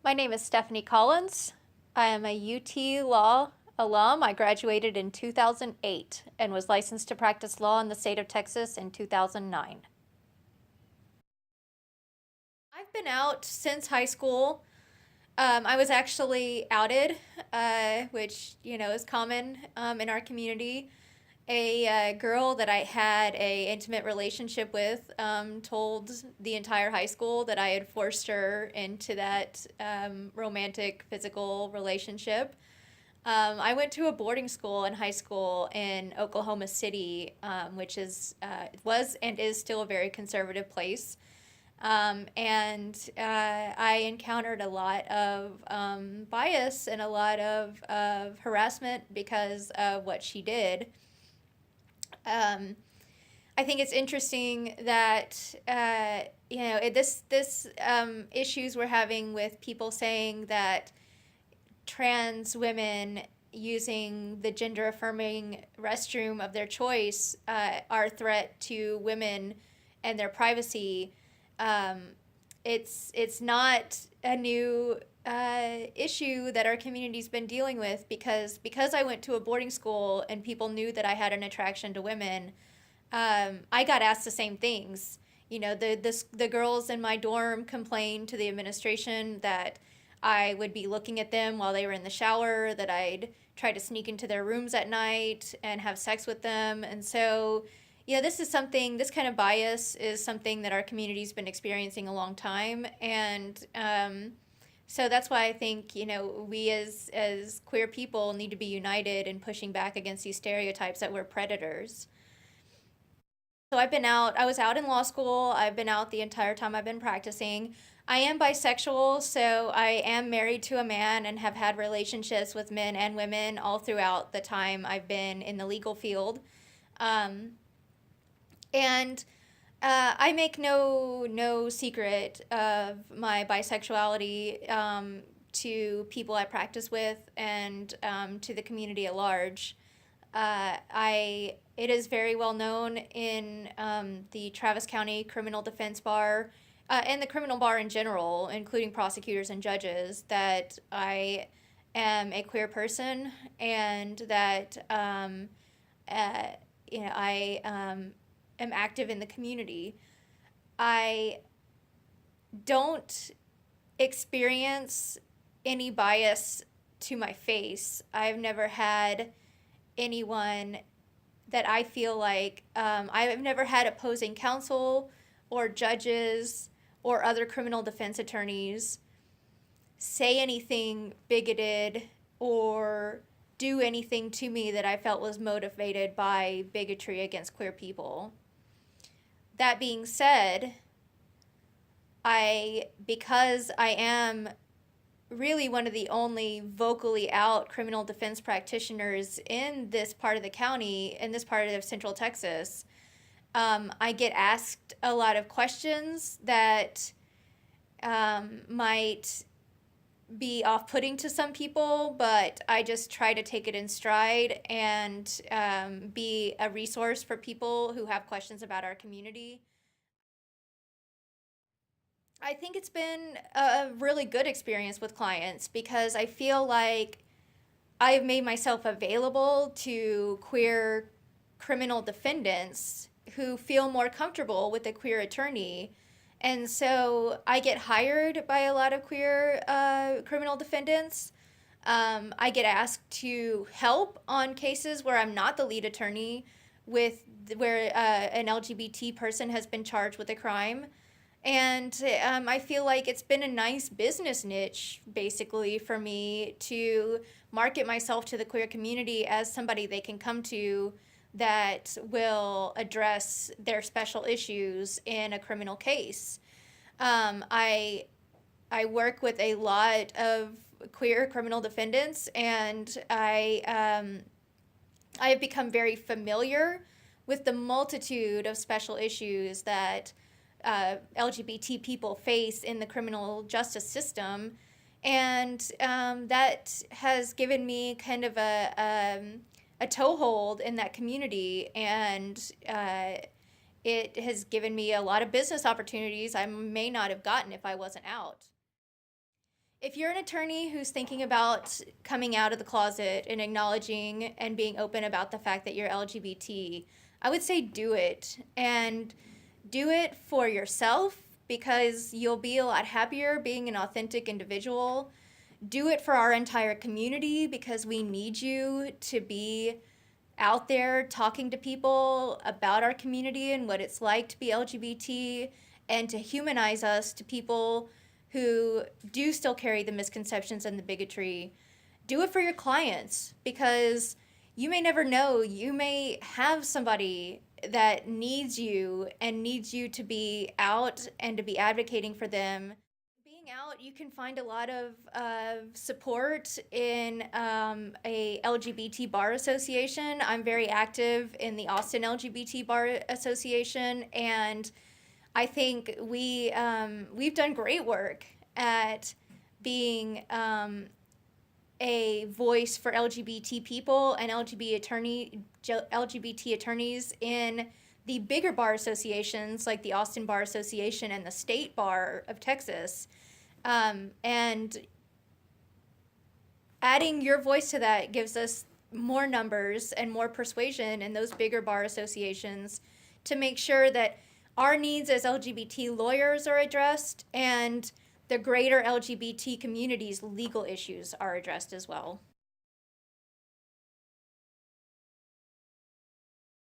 My name is Stephanie Collins. I am a UT Law alum. I graduated in 2008 and was licensed to practice law in the state of Texas in 2009. I've been out since high school. I was actually outed, which is common in our community. A girl that I had a intimate relationship with told the entire high school that I had forced her into that romantic physical relationship. I went to a boarding school in high school in Oklahoma City, which was and is still a very conservative place. And I encountered a lot of bias and a lot of harassment because of what she did. Um, I think it's interesting that this issues we're having with people saying that trans women using the gender affirming restroom of their choice are a threat to women and their privacy. Um, it's not a new issue that our community's been dealing with because I went to a boarding school and people knew that I had an attraction to women. I got asked the same things. The girls in my dorm complained to the administration that I would be looking at them while they were in the shower, that I'd try to sneak into their rooms at night and have sex with them. And so, this kind of bias is something that our community's been experiencing a long time. And so that's why I think, we as queer people need to be united in pushing back against these stereotypes that we're predators. So I was out in law school. I've been out the entire time I've been practicing. I am bisexual, so I am married to a man and have had relationships with men and women all throughout the time I've been in the legal field. Um, and I make no secret of my bisexuality to people I practice with and to the community at large. It is very well known in the Travis County Criminal Defense Bar and the criminal bar in general, including prosecutors and judges, that I am a queer person and that uh, I am active in the community. I don't experience any bias to my face. I've never had anyone that I feel like I've never had opposing counsel or judges or other criminal defense attorneys say anything bigoted or do anything to me that I felt was motivated by bigotry against queer people. That being said, because I am really one of the only vocally out criminal defense practitioners in this part of the county, in this part of Central Texas, I get asked a lot of questions that might be off-putting to some people, but I just try to take it in stride and be a resource for people who have questions about our community. I think it's been a really good experience with clients because I feel like I've made myself available to queer criminal defendants who feel more comfortable with a queer attorney. And so I get hired by a lot of queer criminal defendants. I get asked to help on cases where I'm not the lead attorney, where an LGBT person has been charged with a crime. And I feel like it's been a nice business niche, basically, for me to market myself to the queer community as somebody they can come to that will address their special issues in a criminal case. Um, I I work with a lot of queer criminal defendants, and I have become very familiar with the multitude of special issues that LGBT people face in the criminal justice system. And that has given me kind of a toehold in that community. And it has given me a lot of business opportunities I may not have gotten if I wasn't out. If you're an attorney who's thinking about coming out of the closet and acknowledging and being open about the fact that you're LGBT, I would say do it. And do it for yourself because you'll be a lot happier being an authentic individual. Do it for our entire community because we need you to be out there talking to people about our community and what it's like to be LGBT and to humanize us to people who do still carry the misconceptions and the bigotry. Do it for your clients because you may never know. You may have somebody that needs you and needs you to be out and to be advocating for them. Being out, you can find a lot of support in a LGBT bar association. I'm very active in the Austin LGBT Bar Association, and I think we've done great work at being a voice for LGBT people and LGBT attorneys in the bigger bar associations like the Austin Bar Association and the State Bar of Texas. And adding your voice to that gives us more numbers and more persuasion in those bigger bar associations to make sure that our needs as LGBT lawyers are addressed and the greater LGBT community's legal issues are addressed as well.